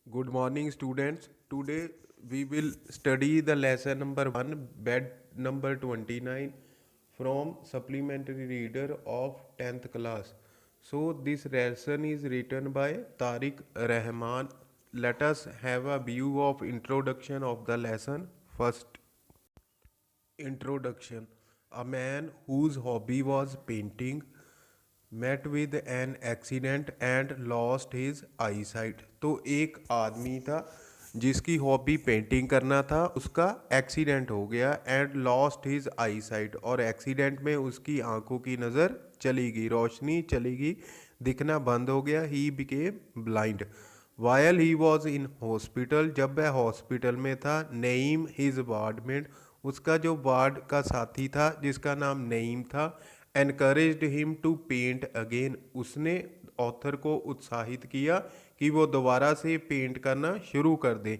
Good morning, students. Today we will study the lesson number 1, bed number 29 from supplementary reader of 10th class. So, this lesson is written by Tariq Rahman. Let us have a view of introduction of the lesson. First, introduction. A man whose hobby was painting met with an accident and lost his eyesight। तो एक आदमी था जिसकी hobby painting करना था, उसका accident हो गया एंड लॉस्ट हिज आईसाइट, और एक्सीडेंट में उसकी आंखों की नज़र चली गई, रोशनी चली गई, दिखना बंद हो गया। He became blind while he was in hospital, जब वह हॉस्पिटल में था। नईम हिज वार्डमेट, उसका जो वार्ड का साथी था जिसका नाम नईम था, encouraged him to paint again, उसने ऑथर को उत्साहित किया कि वो दोबारा से पेंट करना शुरू कर दे।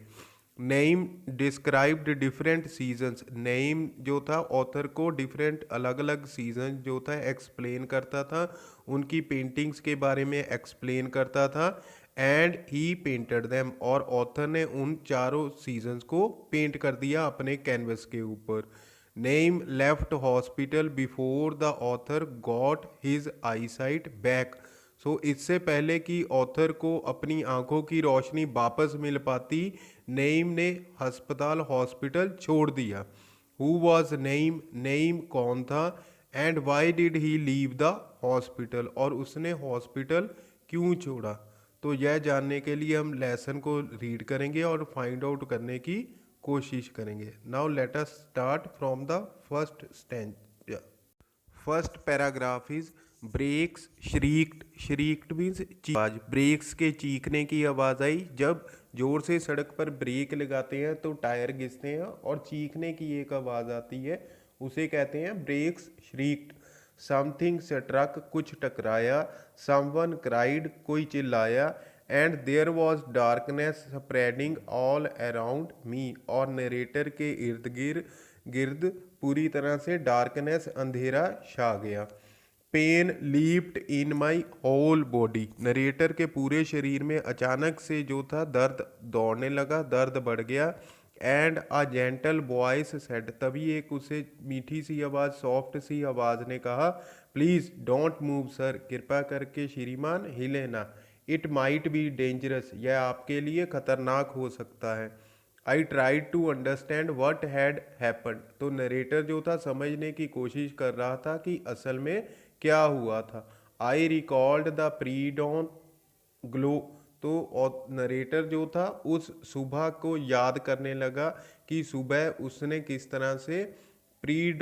Naeem described different seasons, Naeem जो था ऑथर को डिफरेंट अलग अलग सीजन जो था एक्सप्लेन करता था, उनकी पेंटिंग्स के बारे में एक्सप्लेन करता था। एंड ही पेंटेड देम, और ऑथर ने उन चारों सीजन्स को पेंट कर दिया अपने कैनवस के ऊपर। Naeem left hospital before the author got his eyesight back, so इससे पहले कि ऑथर को अपनी आंखों की रोशनी वापस मिल पाती, नईम ने अस्पताल हॉस्पिटल छोड़ दिया। हु वॉज नईम, नईम कौन था, and why did he leave the hospital, और उसने हॉस्पिटल क्यों छोड़ा। तो यह जानने के लिए हम लेसन को रीड करेंगे और फाइंड आउट करने की कोशिश करेंगे। Now let us start from the first stanza. First paragraph is brakes shrieked, shrieked means आवाज, ब्रेक्स के चीखने की आवाज़ आई। जब जोर से सड़क पर ब्रेक लगाते हैं तो टायर घिसते हैं और चीखने की एक आवाज़ आती है, उसे कहते हैं ब्रेक्स श्रीक्ड। समथिंग स्ट्रक, कुछ टकराया। समवन क्राइड, कोई चिल्लाया। And there was darkness spreading all around me, और नरेटर के इर्द गिर्द पूरी तरह से डार्कनेस, अंधेरा छा गया। Pain leaped in my whole body, narrator के पूरे शरीर में अचानक से जो था दर्द दौड़ने लगा, दर्द बढ़ गया। And a gentle voice said, तभी एक उसे मीठी सी आवाज़, सॉफ्ट सी आवाज़ ने कहा, प्लीज़ डोंट मूव सर, कृपा करके श्रीमान हिले ना। इट माइट बी डेंजरस, यह आपके लिए खतरनाक हो सकता है। I tried to understand what had happened, तो नरेटर जो था समझने की कोशिश कर रहा था कि असल में क्या हुआ था। I recalled the pre dawn glow, तो नरेटर जो था उस सुबह को याद करने लगा कि सुबह उसने किस तरह से प्री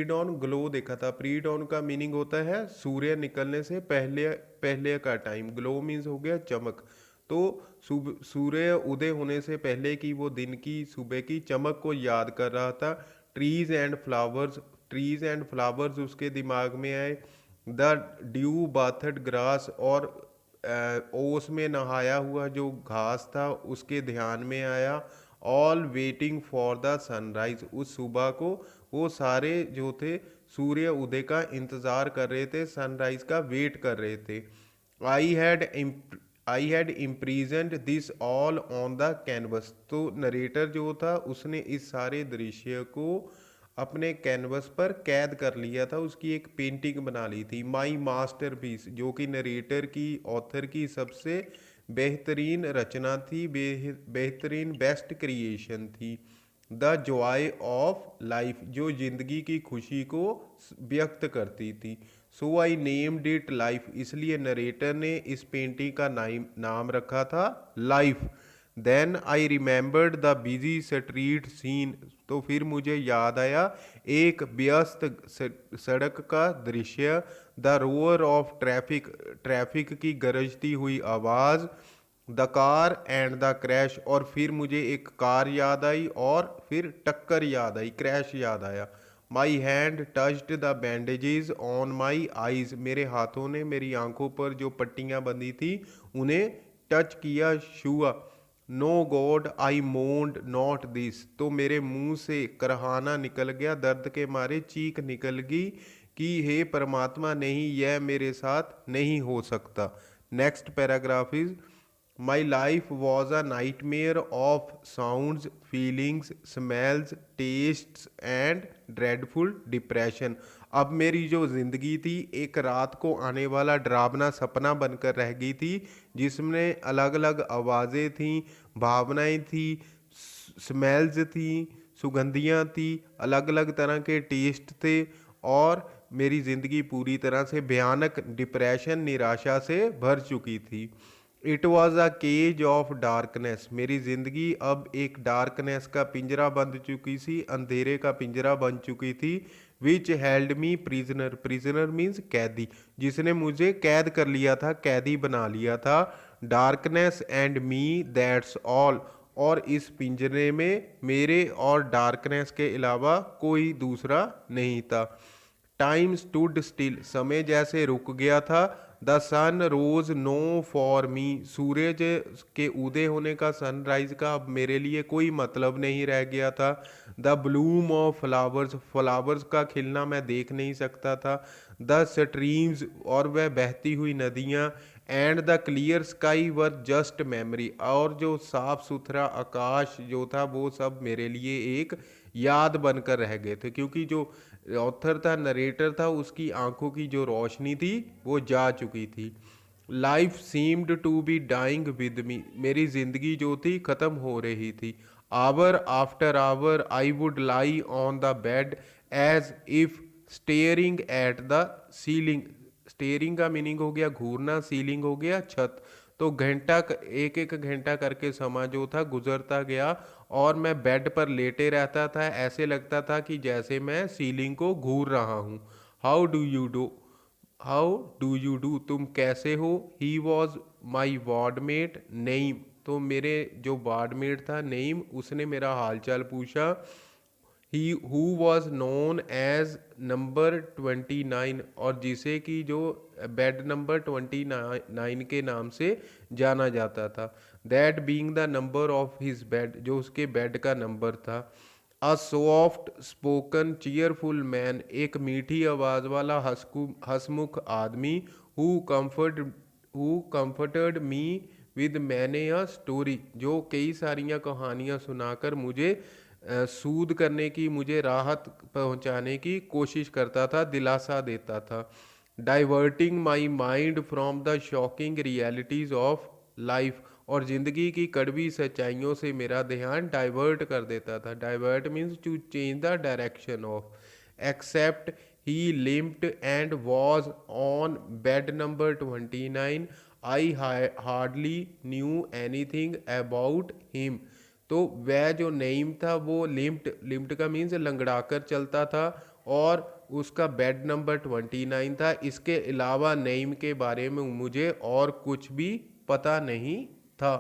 डॉन ग्लो देखा था। प्री डॉन का मीनिंग होता है सूर्य निकलने से पहले पहले का टाइम, ग्लो मीन्स हो गया चमक। तो सूर्य उदय होने से पहले की वो दिन की सुबह की चमक को याद कर रहा था। Trees and flowers, trees and flowers उसके दिमाग में आए। द ड्यू बाथड ग्रास, और ओस में नहाया हुआ जो घास था उसके ध्यान में आया। All waiting for the sunrise, उस सुबह को वो सारे जो थे सूर्य उदय का इंतज़ार कर रहे थे, सनराइज का वेट कर रहे थे। I had I had imprinted this all on the canvas, तो नरेटर जो था उसने इस सारे दृश्य को अपने कैनवस पर कैद कर लिया था, उसकी एक पेंटिंग बना ली थी। माई मास्टरपीस, जो कि नरेटर की, ऑथर की सबसे बेहतरीन रचना थी, बेहतरीन बेस्ट क्रिएशन थी। द जॉय ऑफ लाइफ, जो जिंदगी की खुशी को व्यक्त करती थी। So I named it life, इसलिए नरेटर ने इस पेंटिंग का नाम रखा था life. Then I remembered the busy street scene, तो फिर मुझे याद आया एक व्यस्त सड़क का दृश्य। The row or of traffic, traffic की गरजती हुई आवाज़। The car and the crash, और फिर मुझे एक कार याद आई और फिर टक्कर याद आई, क्रैश याद आया। My hand touched the bandages on my eyes, मेरे हाथों ने मेरी आंखों पर जो पट्टियाँ बंधी थी उन्हें टच किया, छुआ। No God I moaned not this, तो मेरे मुंह से करहाना निकल गया, दर्द के मारे चीख निकल गई कि हे परमात्मा, नहीं, यह मेरे साथ नहीं हो सकता। Next paragraph is my life was a nightmare of sounds, feelings, smells, tests and dreadful depression. अब मेरी जो ज़िंदगी थी एक रात को आने वाला डरावना सपना बनकर रह गई थी, जिसमें अलग अलग आवाज़ें थीं, भावनाएं थी, स्मेल्स थी, सुगंधियाँ थी, अलग अलग तरह के टेस्ट थे, और मेरी ज़िंदगी पूरी तरह से भयानक डिप्रेशन, निराशा से भर चुकी थी। It was a cage of darkness. मेरी ज़िंदगी अब एक डार्कनेस का पिंजरा बन चुकी थी, अंधेरे का पिंजरा बन चुकी थी। Which held me prisoner, prisoner means कैदी, जिसने मुझे कैद कर लिया था, कैदी बना लिया था। Darkness and me, that's all. और इस पिंजरे में मेरे और डार्कनेस के अलावा कोई दूसरा नहीं था। टाइम स्टूड स्टिल, समय जैसे रुक गया था। The sun rose no for me, सूरज के उदय होने का, सनराइज का अब मेरे लिए कोई मतलब नहीं रह गया था। The Bloom of flowers, flowers का खिलना मैं देख नहीं सकता था। द स्ट्रीम्स, और वह बहती हुई नदियाँ। And the clear sky were just memory, और जो साफ सुथरा आकाश जो था वो सब मेरे लिए एक याद बनकर रह गए थे, क्योंकि जो ऑथर था, नरेटर था, उसकी आंखों की जो रोशनी थी वो जा चुकी थी। Life seemed to be dying with me, मेरी ज़िंदगी जो थी ख़त्म हो रही थी। Hour after hour I would lie on the bed as if staring at the ceiling. Staring का मीनिंग हो गया घूरना, सीलिंग हो गया छत। तो घंटा, एक एक घंटा करके समा जो था गुजरता गया, और मैं बेड पर लेटे रहता था। ऐसे लगता था कि जैसे मैं सीलिंग को घूर रहा हूँ। How do you do, how do you do, तुम कैसे हो। ही वॉज माई वार्डमेट नईम, तो मेरे जो वार्डमेट था नईम, उसने मेरा हालचाल पूछा। He who was known as number 29, और जिसे कि जो बेड नंबर 29 के नाम से जाना जाता था। That being the number of his bed, जो उसके बेड का नंबर था। A soft spoken cheerful man, एक मीठी आवाज़ वाला हंसमुख आदमी। Who comforted me with many a story, जो कई सारियाँ कहानियाँ सुनाकर मुझे सूद करने की, मुझे राहत पहुंचाने की कोशिश करता था, दिलासा देता था। Diverting my mind from the shocking realities of life, और ज़िंदगी की कड़वी सच्चाइयों से मेरा ध्यान डाइवर्ट कर देता था। Divert means to change the direction of. Except he limped and was on bed number 29, I hardly knew anything about him. तो वह जो नईम था वो लिम्प्ड, लिम्प्ड का मीन्स लंगड़ाकर चलता था, और उसका बेड नंबर 29 था। इसके अलावा नईम के बारे में मुझे और कुछ भी पता नहीं था।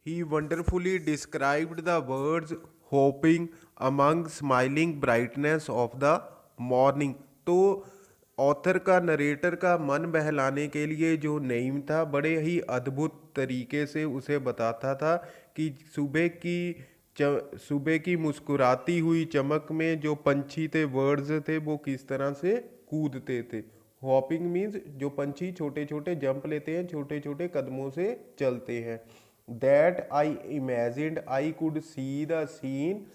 He wonderfully described the words hopping among smiling brightness of the morning. तो ऑथर का, नरेटर का मन बहलाने के लिए जो नईम था बड़े ही अद्भुत तरीके से उसे बताता था कि सुबह की मुस्कुराती हुई चमक में जो पंछी थे, वर्ड्स थे, वो किस तरह से कूदते थे। हॉपिंग मीन्स जो पंछी छोटे छोटे जंप लेते हैं, छोटे छोटे कदमों से चलते हैं। That I imagined I could see the seen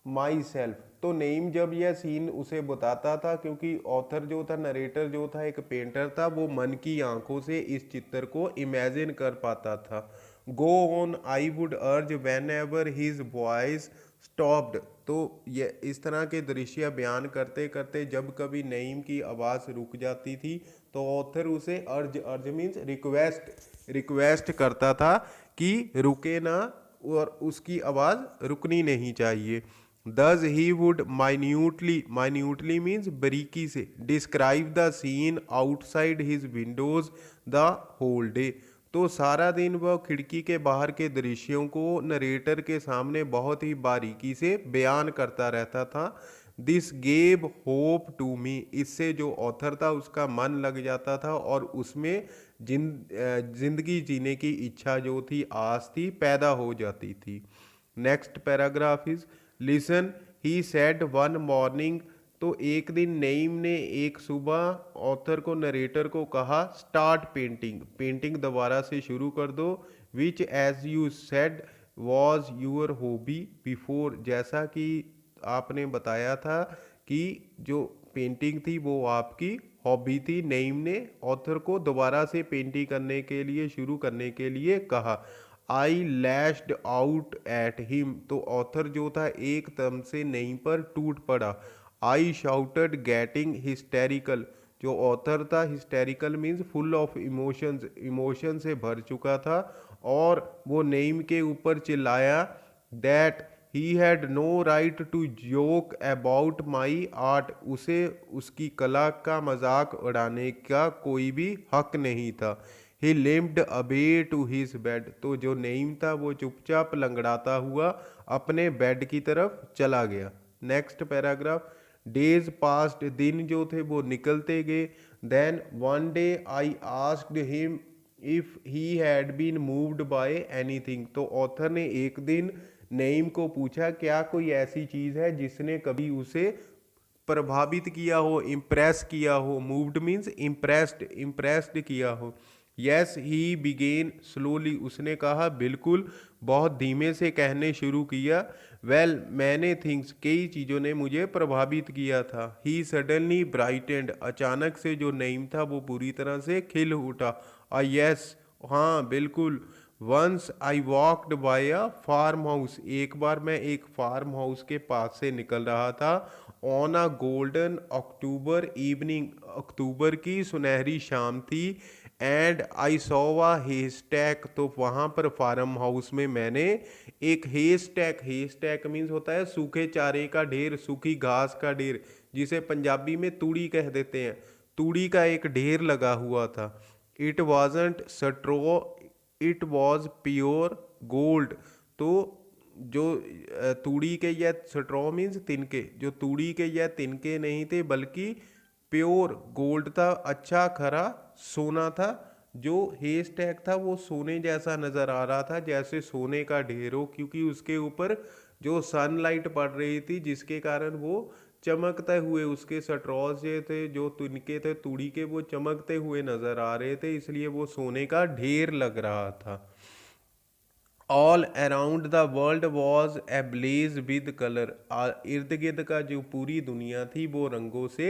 my self. तो नईम जब यह सीन उसे बताता था, क्योंकि ऑथर जो था, नरेटर जो था, एक पेंटर था, वो मन की आंखों से इस चित्र को इमेजिन कर पाता था। गो ऑन आई वुड अर्ज when ever his voice stopped. तो ये इस तरह के दृश्य बयान करते करते जब कभी नईम की आवाज़ रुक जाती थी, तो ऑथर उसे अर्ज, अर्ज मीन्स रिक्वेस्ट, रिक्वेस्ट करता था कि रुके ना, और उसकी आवाज़ रुकनी नहीं चाहिए। Thus he would minutely means बारीकी से, describe the scene outside his windows the whole day। तो सारा दिन वह खिड़की के बाहर के दृश्यों को नरेटर के सामने बहुत ही बारीकी से बयान करता रहता था। This gave hope to me, इससे जो ऑथर था उसका मन लग जाता था, और उसमें जिंदगी जीने की इच्छा जो थी, आस थी, पैदा हो जाती थी। Next paragraph is listen, he said one morning तो एक दिन नईम ने एक सुबह ऑथर को नरेटर को कहा स्टार्ट पेंटिंग, पेंटिंग दोबारा से शुरू कर दो, which as you said was your hobby before, जैसा कि आपने बताया था कि जो पेंटिंग थी वो आपकी हॉबी थी। नईम ने ऑथर को दोबारा से पेंटिंग करने के लिए शुरू करने के लिए कहा। आई लैश्ड आउट एट हिम, तो ऑथर जो था एकदम से नईम पर टूट पड़ा। आई शाउटेड गेटिंग हिस्टेरिकल, जो ऑथर था hysterical means full of emotions, emotion से भर चुका था और वो नईम के ऊपर चिल्लाया that he had no right to joke about my art, उसे उसकी कला का मजाक उड़ाने का कोई भी हक नहीं था। ही लिम्प्ड अवे टू हिज बेड, तो जो नईम था वो चुपचाप लंगड़ाता हुआ अपने बेड की तरफ चला गया। Next paragraph. डेज पास्ट, दिन जो थे वो निकलते गए। Then one day I asked him if he had been moved by anything, तो ऑथर ने एक दिन नईम को पूछा क्या कोई ऐसी चीज़ है जिसने कभी उसे प्रभावित किया हो, इम्प्रेस किया हो। मूव्ड मीन्स इम्प्रेस्ड, इम्प्रेस्ड किया हो। यस ही बिगेन स्लोली, उसने कहा बिल्कुल, बहुत धीमे से कहने शुरू किया। वेल मैनी थिंग्स, कई चीज़ों ने मुझे प्रभावित किया था। ही सडनली ब्राइटेंड, अचानक से जो नईम था वो पूरी तरह से खिल उठा। यस, हाँ बिल्कुल। Once I walked by a farm house, एक बार मैं एक फार्म हाउस के पास से निकल रहा था। On a golden October evening, अक्टूबर की सुनहरी शाम थी। एंड आई सॉ अ हेस्टैक, तो वहाँ पर फार्म हाउस में मैंने एक हेस्टैक, हेस्टैक मीन्स होता है सूखे चारे का ढेर, सूखी घास का ढेर, जिसे पंजाबी में तूड़ी कह देते हैं। तूड़ी का एक ढेर लगा हुआ था। It wasn't straw, it was pure gold, तो जो तूड़ी के या स्ट्रॉ मीन्स तिनके, जो तूड़ी के या तिनके नहीं थे बल्कि प्योर गोल्ड था, अच्छा खरा सोना था। जो हेज टैग था वो सोने जैसा नज़र आ रहा था, जैसे सोने का ढेर हो, क्योंकि उसके ऊपर जो सनलाइट पड़ रही थी जिसके कारण वो चमकते हुए, उसके स्ट्रॉज जो थे, जो तिनके थे तूड़ी के, वो चमकते हुए नज़र आ रहे थे, इसलिए वो सोने का ढेर लग रहा था। All around the world was ablaze with colour, इर्द गिर्द का जो पूरी दुनिया थी वो रंगों से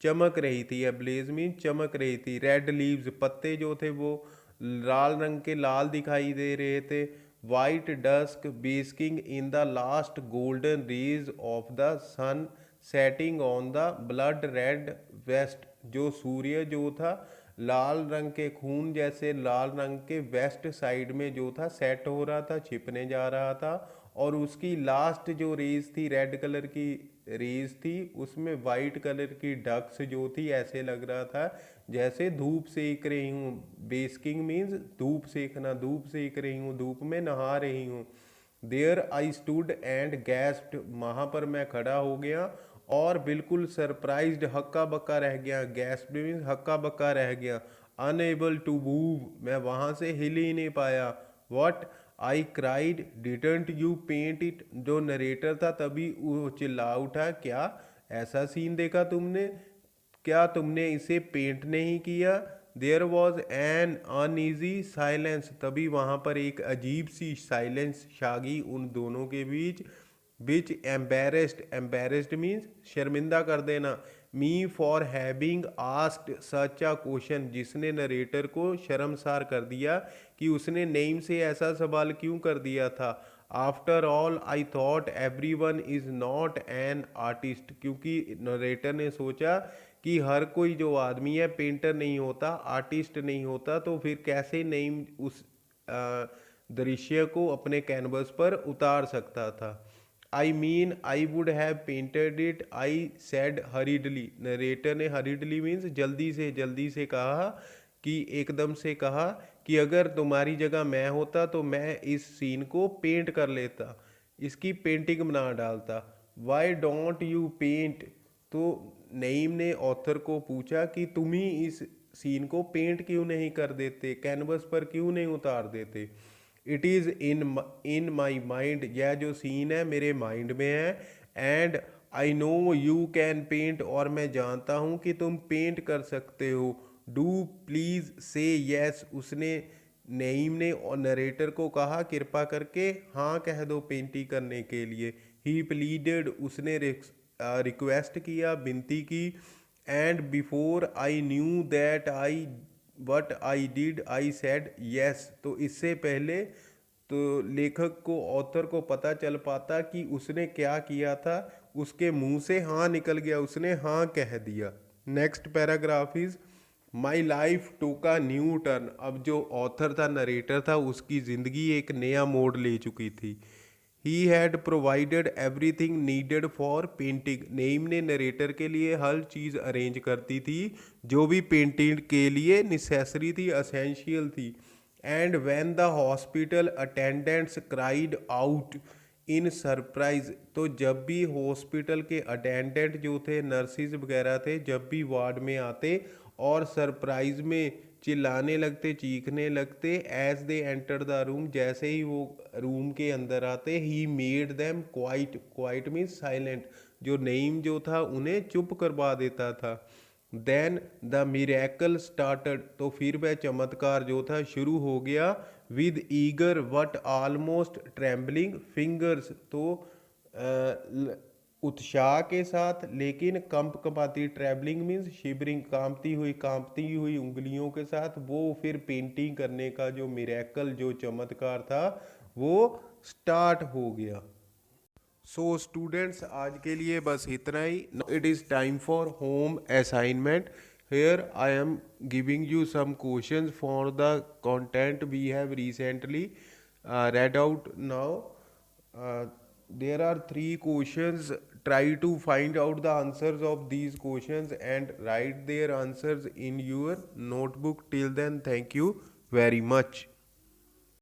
चमक रही थी। एब्लेज मीन चमक रही थी। रेड लीव्स, पत्ते जो थे वो लाल रंग के लाल दिखाई दे रहे थे। वाइट डस्क basking in the last golden rays of the sun setting on the blood red west, जो सूर्य जो था लाल रंग के खून जैसे लाल रंग के वेस्ट साइड में जो था सेट हो रहा था, छिपने जा रहा था। और उसकी लास्ट जो रेज थी रेड कलर की रेज थी, उसमें वाइट कलर की डक्स जो थी, ऐसे लग रहा था जैसे धूप सेक रही हूँ। बेस्किंग मीन्स धूप सेकना, धूप सेक रही हूँ, धूप में नहा रही हूँ। देयर आई स्टूड एंड गैस्प्ड, वहाँ पर मैं खड़ा हो गया और बिल्कुल सरप्राइज्ड, हक्का बक्का रह गया। गैस्प्ड मीन्स हक्का बक्का रह गया। अनएबल टू मूव, मैं वहाँ से हिल ही नहीं पाया। What, I cried, didn't you paint it, जो नरेटर था तभी वो चिल्ला उठा, क्या ऐसा सीन देखा तुमने, क्या तुमने इसे पेंट नहीं किया। There was an uneasy silence, तभी वहाँ पर एक अजीब सी साइलेंस छा गई उन दोनों के बीच। विच एम्बेरस्ड, एम्बेरस्ड मीन्स शर्मिंदा कर देना। Me for having asked such a question, जिसने नरेटर को शर्मसार कर दिया कि उसने नेम से ऐसा सवाल क्यों कर दिया था। After all I thought every one is not an artist, क्योंकि नरेटर ने सोचा कि हर कोई जो आदमी है पेंटर नहीं होता, आर्टिस्ट नहीं होता, तो फिर कैसे नेम उस दृश्य को अपने कैनवस पर उतार सकता था। I mean I would have painted it, I said हरीडली, narrator ने हरीडली मीन्स जल्दी से कहा, कि एकदम से कहा कि अगर तुम्हारी जगह मैं होता तो मैं इस सीन को पेंट कर लेता, इसकी पेंटिंग बना डालता। वाई डोंट यू पेंट, तो नईम ने ऑथर को पूछा कि तुम ही इस सीन को पेंट क्यों नहीं कर देते, कैनवस पर क्यों नहीं उतार देते। It is in my mind, यह जो सीन है मेरे माइंड में है। And I know you can paint, और मैं जानता हूँ कि तुम पेंट कर सकते हो। डू प्लीज़ से यस, उसने नईम ने और नरेटर को कहा कृपा करके हाँ कह दो पेंटिंग करने के लिए। ही प्लीडेड, उसने रिक्वेस्ट किया, विनती की। And before I knew that I what I did I said yes, तो इससे पहले तो लेखक को, ऑथर को पता चल पाता कि उसने क्या किया था, उसके मुंह से हाँ निकल गया, उसने हाँ कह दिया। Next paragraph is my life टूक अ न्यू टर्न। अब जो ऑथर था, नरेटर था, उसकी ज़िंदगी एक नया मोड़ ले चुकी थी। He had provided everything needed for painting. Name ने नरेटर के लिए हर चीज़ अरेंज करती थी जो भी पेंटिंग के लिए निसेसरी थी, असेंशियल थी। And when the hospital attendants cried out in surprise, तो जब भी हॉस्पिटल के अटेंडेंट जो थे, नर्सिस वगैरह थे, जब भी वार्ड में आते और सरप्राइज में चिल्लाने लगते, चीखने लगते, as they enter the room, जैसे ही वो रूम के अंदर आते, he made them quiet, quiet means silent, जो नईम जो था उन्हें चुप करवा देता था। देन द मिरेकल स्टार्टेड, तो फिर वह चमत्कार जो था शुरू हो गया। With eager what almost trembling fingers, तो उत्साह के साथ लेकिन कंपकपाती, ट्रैवलिंग मीन्स शिवरिंग, कांपती हुई उंगलियों के साथ वो फिर पेंटिंग करने का जो मिरेकल, जो चमत्कार था, वो स्टार्ट हो गया। सो स्टूडेंट्स, आज के लिए बस इतना ही। It is time for home assignment. Here I am giving you some questions for the content we have recently read out now. There are three questions. Try to find out the answers of these questions and write their answers in your notebook. Till then, thank you very much.